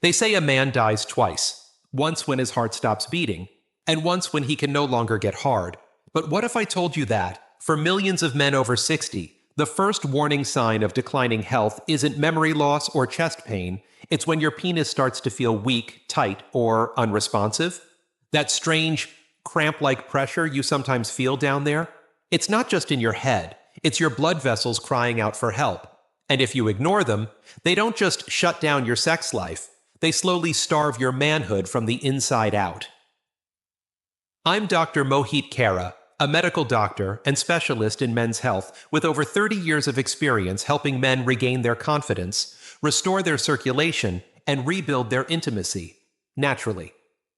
They say a man dies twice, once when his heart stops beating, and once when he can no longer get hard. But what if I told you that, for millions of men over 60, the first warning sign of declining health isn't memory loss or chest pain, it's when your penis starts to feel weak, tight, or unresponsive? That strange, cramp-like pressure you sometimes feel down there? It's not just in your head, it's your blood vessels crying out for help. And if you ignore them, they don't just shut down your sex life, they slowly starve your manhood from the inside out. I'm Dr. Mohit Kara, a medical doctor and specialist in men's health with over 30 years of experience helping men regain their confidence, restore their circulation, and rebuild their intimacy, naturally.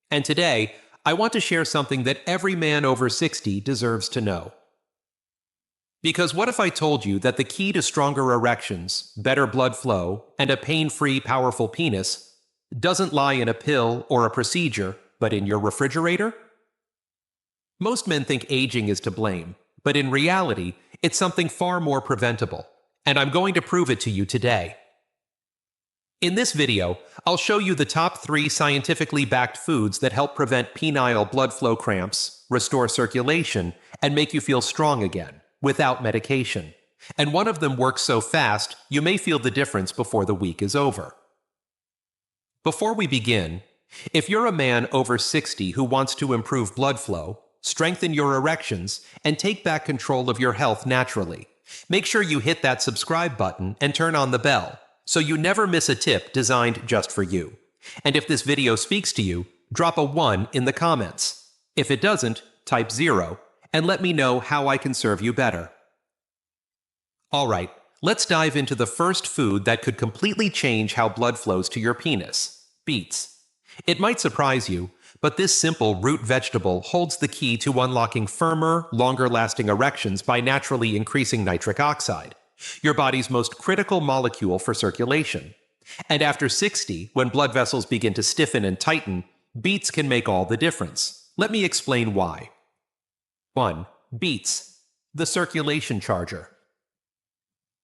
And today, I want to share something that every man over 60 deserves to know. Because what if I told you that the key to stronger erections, better blood flow, and a pain-free, powerful penis doesn't lie in a pill or a procedure, but in your refrigerator? Most men think aging is to blame, but in reality, it's something far more preventable, and I'm going to prove it to you today. In this video, I'll show you the top 3 scientifically backed foods that help prevent penile blood flow cramps, restore circulation, and make you feel strong again, without medication. And one of them works so fast, you may feel the difference before the week is over. Before we begin, if you're a man over 60 who wants to improve blood flow, strengthen your erections, and take back control of your health naturally, make sure you hit that subscribe button and turn on the bell, so you never miss a tip designed just for you. And if this video speaks to you, drop a 1 in the comments. If it doesn't, type 0, and let me know how I can serve you better. Alright, let's dive into the first food that could completely change how blood flows to your penis: beets. It might surprise you, but this simple root vegetable holds the key to unlocking firmer, longer-lasting erections by naturally increasing nitric oxide, your body's most critical molecule for circulation. And after 60, when blood vessels begin to stiffen and tighten, beets can make all the difference. Let me explain why. 1. Beets, the circulation charger.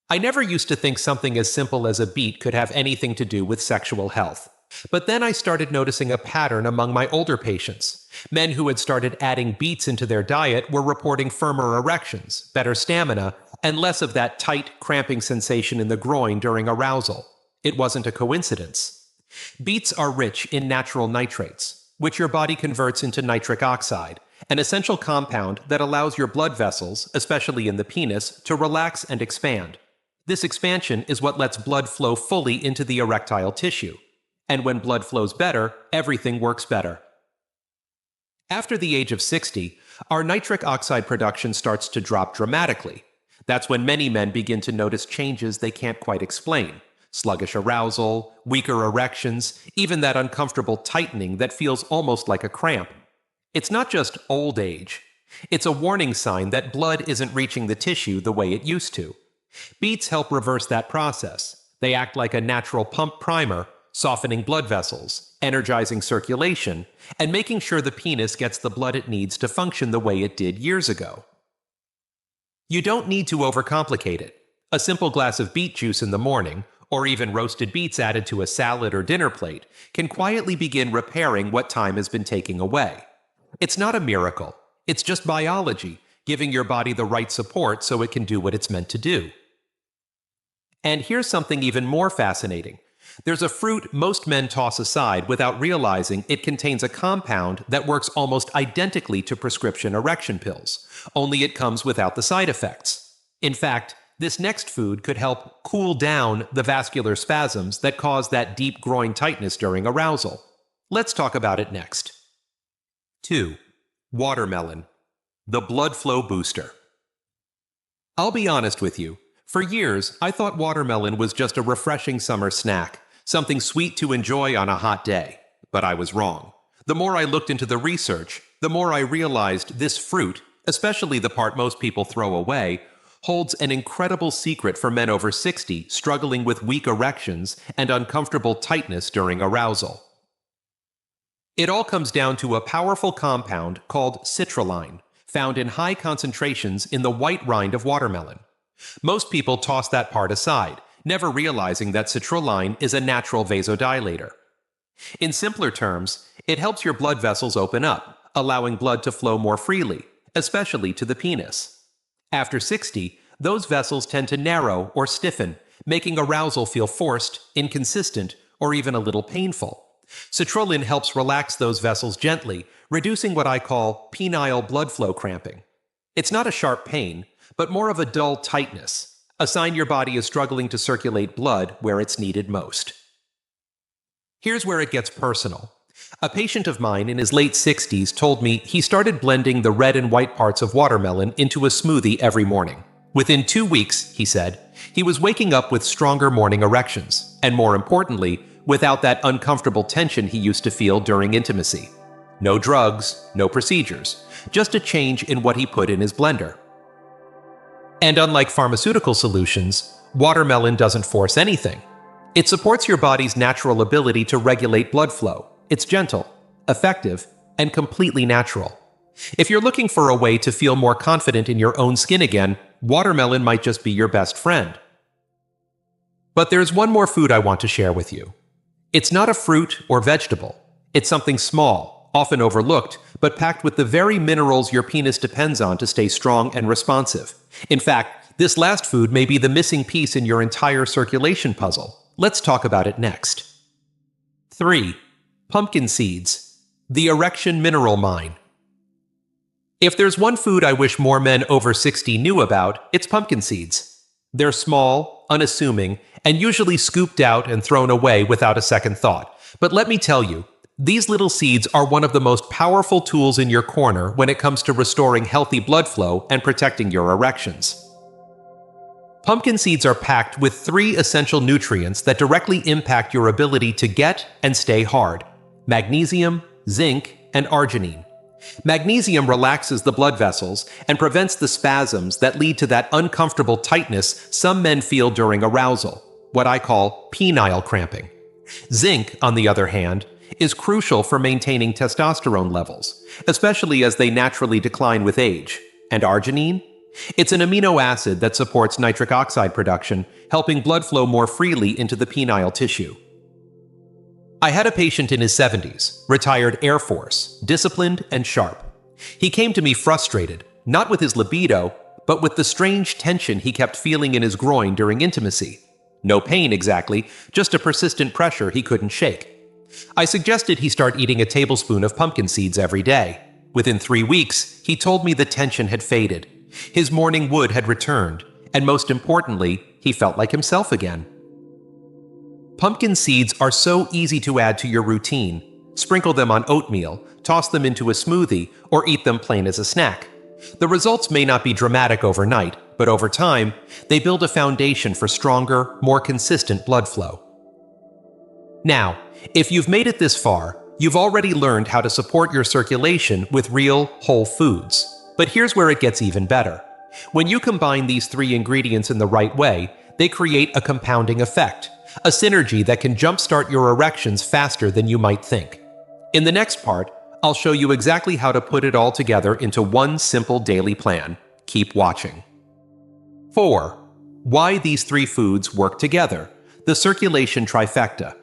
I never used to think something as simple as a beet could have anything to do with sexual health. But then I started noticing a pattern among my older patients. Men who had started adding beets into their diet were reporting firmer erections, better stamina, and less of that tight, cramping sensation in the groin during arousal. It wasn't a coincidence. Beets are rich in natural nitrates, which your body converts into nitric oxide, an essential compound that allows your blood vessels, especially in the penis, to relax and expand. This expansion is what lets blood flow fully into the erectile tissue. And when blood flows better, everything works better. After the age of 60, our nitric oxide production starts to drop dramatically. That's when many men begin to notice changes they can't quite explain: sluggish arousal, weaker erections, even that uncomfortable tightening that feels almost like a cramp. It's not just old age. It's a warning sign that blood isn't reaching the tissue the way it used to. Beets help reverse that process. They act like a natural pump primer, softening blood vessels, energizing circulation, and making sure the penis gets the blood it needs to function the way it did years ago. You don't need to overcomplicate it. A simple glass of beet juice in the morning, or even roasted beets added to a salad or dinner plate, can quietly begin repairing what time has been taking away. It's not a miracle. It's just biology, giving your body the right support so it can do what it's meant to do. And here's something even more fascinating. There's a fruit most men toss aside without realizing it contains a compound that works almost identically to prescription erection pills, only it comes without the side effects. In fact, this next food could help cool down the vascular spasms that cause that deep groin tightness during arousal. Let's talk about it next. 2. Watermelon, the blood flow booster. I'll be honest with you. For years, I thought watermelon was just a refreshing summer snack, something sweet to enjoy on a hot day. But I was wrong. The more I looked into the research, the more I realized this fruit, especially the part most people throw away, holds an incredible secret for men over 60 struggling with weak erections and uncomfortable tightness during arousal. It all comes down to a powerful compound called citrulline, found in high concentrations in the white rind of watermelon. Most people toss that part aside, never realizing that citrulline is a natural vasodilator. In simpler terms, it helps your blood vessels open up, allowing blood to flow more freely, especially to the penis. After 60, those vessels tend to narrow or stiffen, making arousal feel forced, inconsistent, or even a little painful. Citrulline helps relax those vessels gently, reducing what I call penile blood flow cramping. It's not a sharp pain, but more of a dull tightness, a sign your body is struggling to circulate blood where it's needed most. Here's where it gets personal. A patient of mine in his late 60s told me he started blending the red and white parts of watermelon into a smoothie every morning. Within 2 weeks, he said, he was waking up with stronger morning erections, and more importantly, without that uncomfortable tension he used to feel during intimacy. No drugs, no procedures, just a change in what he put in his blender. And unlike pharmaceutical solutions, watermelon doesn't force anything. It supports your body's natural ability to regulate blood flow. It's gentle, effective, and completely natural. If you're looking for a way to feel more confident in your own skin again, watermelon might just be your best friend. But there's one more food I want to share with you. It's not a fruit or vegetable. It's something small, often overlooked, but packed with the very minerals your penis depends on to stay strong and responsive. In fact, this last food may be the missing piece in your entire circulation puzzle. Let's talk about it next. 3. Pumpkin seeds. The erection mineral mine. If there's one food I wish more men over 60 knew about, it's pumpkin seeds. They're small, unassuming, and usually scooped out and thrown away without a second thought. But let me tell you, these little seeds are one of the most powerful tools in your corner when it comes to restoring healthy blood flow and protecting your erections. Pumpkin seeds are packed with 3 essential nutrients that directly impact your ability to get and stay hard: magnesium, zinc, and arginine. Magnesium relaxes the blood vessels and prevents the spasms that lead to that uncomfortable tightness some men feel during arousal, what I call penile cramping. Zinc, on the other hand, is crucial for maintaining testosterone levels, especially as they naturally decline with age. And arginine? It's an amino acid that supports nitric oxide production, helping blood flow more freely into the penile tissue. I had a patient in his 70s, retired Air Force, disciplined and sharp. He came to me frustrated, not with his libido, but with the strange tension he kept feeling in his groin during intimacy. No pain exactly, just a persistent pressure he couldn't shake. I suggested he start eating a tablespoon of pumpkin seeds every day. Within 3 weeks, he told me the tension had faded. His morning wood had returned, and most importantly, he felt like himself again. Pumpkin seeds are so easy to add to your routine. Sprinkle them on oatmeal, toss them into a smoothie, or eat them plain as a snack. The results may not be dramatic overnight, but over time, they build a foundation for stronger, more consistent blood flow. Now, if you've made it this far, you've already learned how to support your circulation with real, whole foods. But here's where it gets even better. When you combine these 3 ingredients in the right way, they create a compounding effect, a synergy that can jumpstart your erections faster than you might think. In the next part, I'll show you exactly how to put it all together into one simple daily plan. Keep watching. 4. Why these 3 foods work together. The circulation trifecta.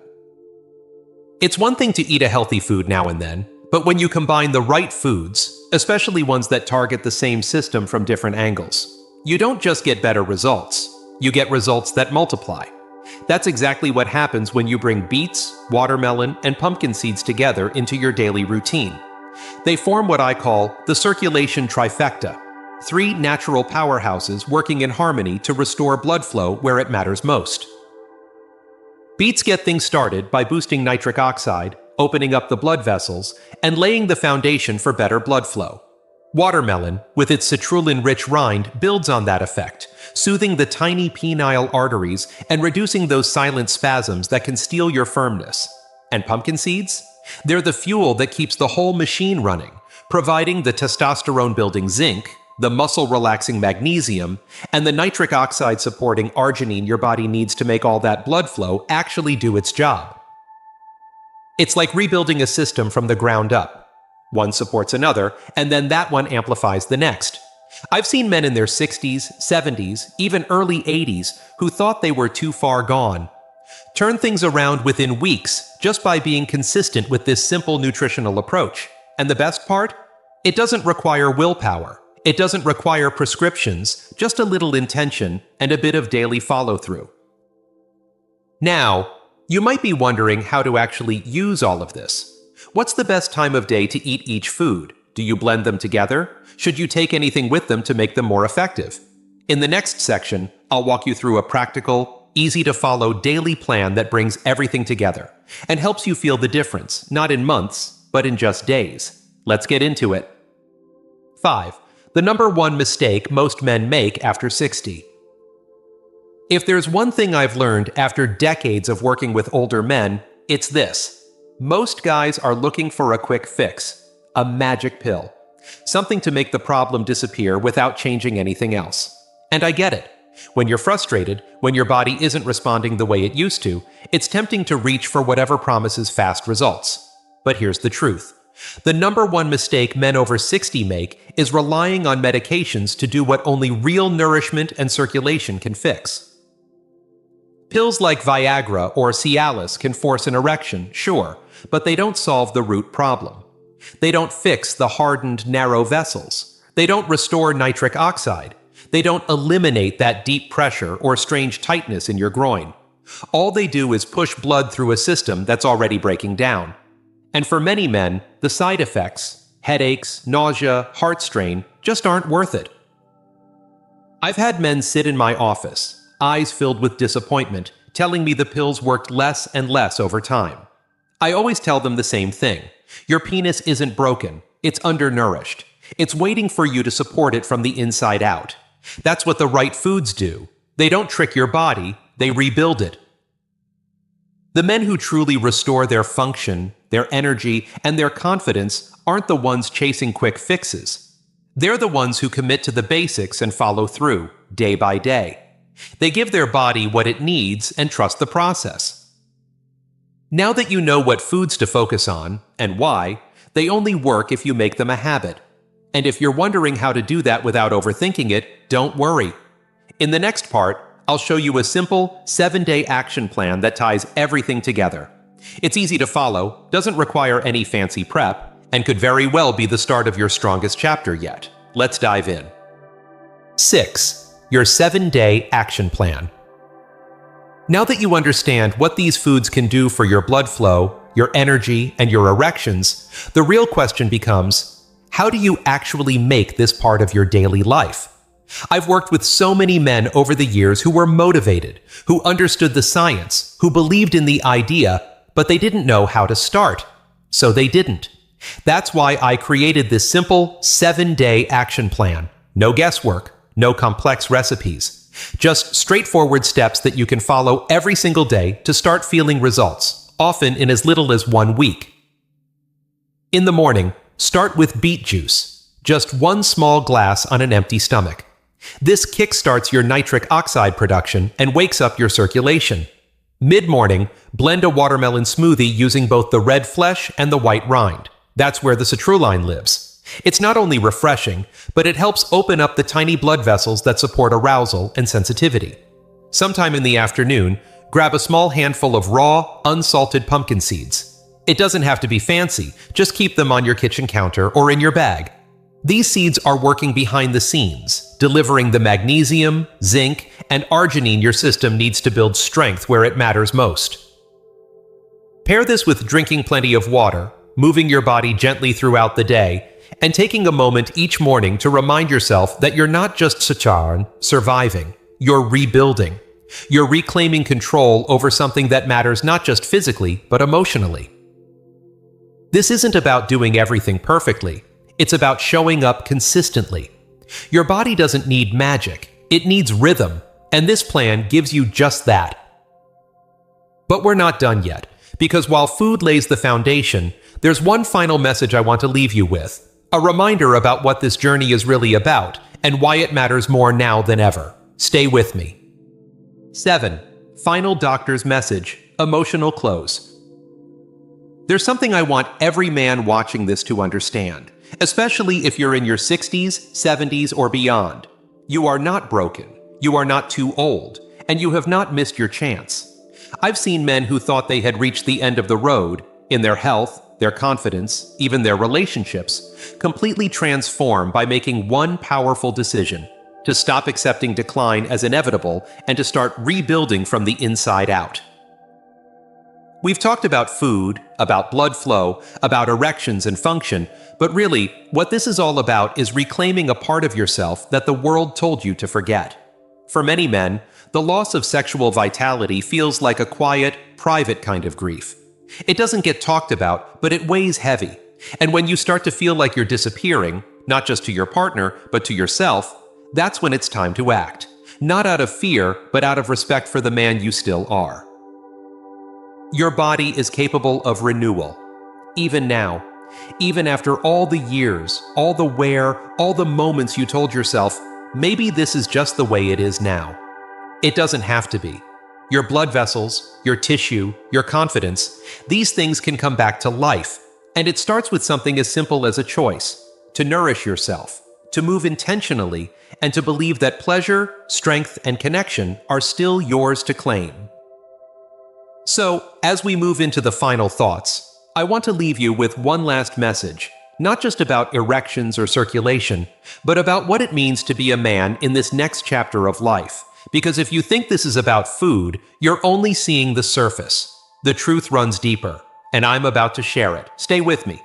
It's one thing to eat a healthy food now and then, but when you combine the right foods, especially ones that target the same system from different angles, you don't just get better results, you get results that multiply. That's exactly what happens when you bring beets, watermelon, and pumpkin seeds together into your daily routine. They form what I call the circulation trifecta, 3 natural powerhouses working in harmony to restore blood flow where it matters most. Beets get things started by boosting nitric oxide, opening up the blood vessels, and laying the foundation for better blood flow. Watermelon, with its citrulline-rich rind, builds on that effect, soothing the tiny penile arteries and reducing those silent spasms that can steal your firmness. And pumpkin seeds? They're the fuel that keeps the whole machine running, providing the testosterone-building zinc, the muscle-relaxing magnesium, and the nitric oxide-supporting arginine your body needs to make all that blood flow actually do its job. It's like rebuilding a system from the ground up. One supports another, and then that one amplifies the next. I've seen men in their 60s, 70s, even early 80s who thought they were too far gone. Turn things around within weeks just by being consistent with this simple nutritional approach. And the best part? It doesn't require willpower. It doesn't require prescriptions, just a little intention and a bit of daily follow-through. Now, you might be wondering how to actually use all of this. What's the best time of day to eat each food? Do you blend them together? Should you take anything with them to make them more effective? In the next section, I'll walk you through a practical, easy-to-follow daily plan that brings everything together and helps you feel the difference, not in months, but in just days. Let's get into it. 5. The number one mistake most men make after 60. If there's one thing I've learned after decades of working with older men, it's this. Most guys are looking for a quick fix, a magic pill, something to make the problem disappear without changing anything else. And I get it. When you're frustrated, when your body isn't responding the way it used to, it's tempting to reach for whatever promises fast results. But here's the truth. The number one mistake men over 60 make is relying on medications to do what only real nourishment and circulation can fix. Pills like Viagra or Cialis can force an erection, sure, but they don't solve the root problem. They don't fix the hardened, narrow vessels. They don't restore nitric oxide. They don't eliminate that deep pressure or strange tightness in your groin. All they do is push blood through a system that's already breaking down. And for many men, the side effects, headaches, nausea, heart strain, just aren't worth it. I've had men sit in my office, eyes filled with disappointment, telling me the pills worked less and less over time. I always tell them the same thing. Your penis isn't broken. It's undernourished. It's waiting for you to support it from the inside out. That's what the right foods do. They don't trick your body, they rebuild it. The men who truly restore their function, their energy, and their confidence aren't the ones chasing quick fixes. They're the ones who commit to the basics and follow through, day by day. They give their body what it needs and trust the process. Now that you know what foods to focus on, and why, they only work if you make them a habit. And if you're wondering how to do that without overthinking it, don't worry. In the next part, I'll show you a simple 7-day action plan that ties everything together. It's easy to follow, doesn't require any fancy prep, and could very well be the start of your strongest chapter yet. Let's dive in. 6. Your 7-day action plan. Now that you understand what these foods can do for your blood flow, your energy, and your erections, the real question becomes, how do you actually make this part of your daily life? I've worked with so many men over the years who were motivated, who understood the science, who believed in the idea, but they didn't know how to start. So they didn't. That's why I created this simple 7-day action plan. No guesswork, no complex recipes. Just straightforward steps that you can follow every single day to start feeling results, often in as little as 1 week. In the morning, start with beet juice, just 1 small glass on an empty stomach. This kickstarts your nitric oxide production and wakes up your circulation. Mid-morning, blend a watermelon smoothie using both the red flesh and the white rind. That's where the citrulline lives. It's not only refreshing, but it helps open up the tiny blood vessels that support arousal and sensitivity. Sometime in the afternoon, grab a small handful of raw, unsalted pumpkin seeds. It doesn't have to be fancy, just keep them on your kitchen counter or in your bag. These seeds are working behind the scenes, delivering the magnesium, zinc, and arginine your system needs to build strength where it matters most. Pair this with drinking plenty of water, moving your body gently throughout the day, and taking a moment each morning to remind yourself that you're not just surviving, you're rebuilding. You're reclaiming control over something that matters not just physically, but emotionally. This isn't about doing everything perfectly. It's about showing up consistently. Your body doesn't need magic, it needs rhythm, and this plan gives you just that. But we're not done yet, because while food lays the foundation, there's one final message I want to leave you with, a reminder about what this journey is really about and why it matters more now than ever. Stay with me. 7. Final doctor's message, emotional close. There's something I want every man watching this to understand. Especially if you're in your 60s, 70s, or beyond. You are not broken, you are not too old, and you have not missed your chance. I've seen men who thought they had reached the end of the road in their health, their confidence, even their relationships, completely transform by making one powerful decision: to stop accepting decline as inevitable and to start rebuilding from the inside out. We've talked about food, about blood flow, about erections and function, but really, what this is all about is reclaiming a part of yourself that the world told you to forget. For many men, the loss of sexual vitality feels like a quiet, private kind of grief. It doesn't get talked about, but it weighs heavy. And when you start to feel like you're disappearing, not just to your partner, but to yourself, that's when it's time to act. Not out of fear, but out of respect for the man you still are. Your body is capable of renewal. Even now, even after all the years, all the wear, all the moments you told yourself, maybe this is just the way it is now. It doesn't have to be. Your blood vessels, your tissue, your confidence, these things can come back to life. And it starts with something as simple as a choice: to nourish yourself, to move intentionally, and to believe that pleasure, strength, and connection are still yours to claim. So, as we move into the final thoughts, I want to leave you with one last message, not just about erections or circulation, but about what it means to be a man in this next chapter of life. Because if you think this is about food, you're only seeing the surface. The truth runs deeper, and I'm about to share it. Stay with me.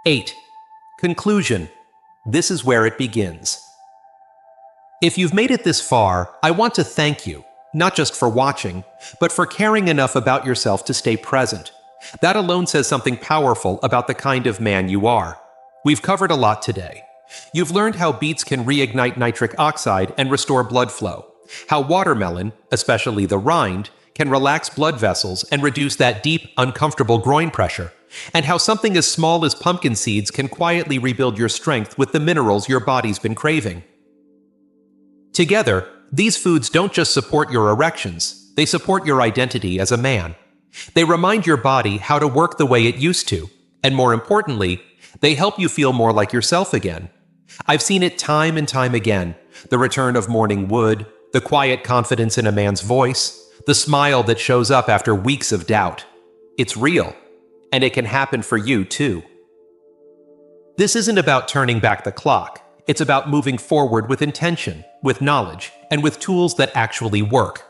8. Conclusion. This is where it begins. If you've made it this far, I want to thank you, not just for watching, but for caring enough about yourself to stay present. That alone says something powerful about the kind of man you are. We've covered a lot today. You've learned how beets can reignite nitric oxide and restore blood flow, how watermelon, especially the rind, can relax blood vessels and reduce that deep, uncomfortable groin pressure, and how something as small as pumpkin seeds can quietly rebuild your strength with the minerals your body's been craving. Together, these foods don't just support your erections, they support your identity as a man. They remind your body how to work the way it used to, and more importantly, they help you feel more like yourself again. I've seen it time and time again: the return of morning wood, the quiet confidence in a man's voice, the smile that shows up after weeks of doubt. It's real, and it can happen for you too. This isn't about turning back the clock. It's about moving forward with intention, with knowledge, and with tools that actually work.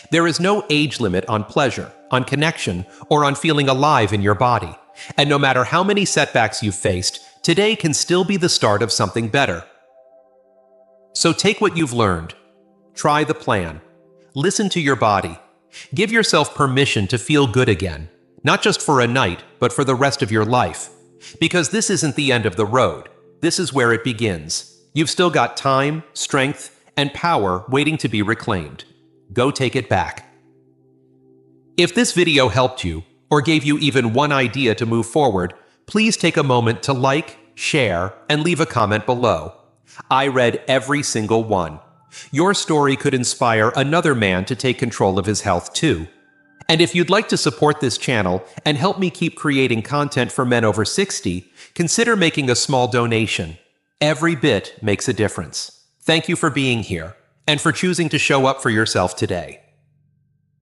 There is no age limit on pleasure, on connection, or on feeling alive in your body. And no matter how many setbacks you've faced, today can still be the start of something better. So take what you've learned. Try the plan. Listen to your body. Give yourself permission to feel good again, not just for a night, but for the rest of your life. Because this isn't the end of the road. This is where it begins. You've still got time, strength, and power waiting to be reclaimed. Go take it back. If this video helped you, or gave you even one idea to move forward, please take a moment to like, share, and leave a comment below. I read every single one. Your story could inspire another man to take control of his health too. And if you'd like to support this channel and help me keep creating content for men over 60, consider making a small donation. Every bit makes a difference. Thank you for being here, and for choosing to show up for yourself today.